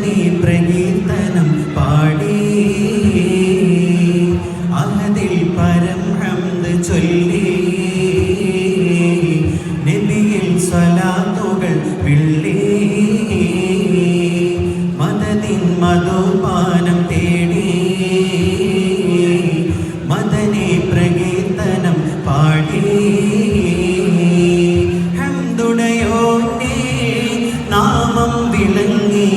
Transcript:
മദനി പ്രകീർത്തനം പാടി അഹദിൽ പരം ഹംദ് ചൊല്ലി നബിയിൽ സ്വലാത്തുകൾ വിള്ളി മദദിൻ മധുപാനം തേടി മദനി പ്രകീർത്തനം പാടി ഹംദുടയോന്റെ നാമം വിളങ്ങി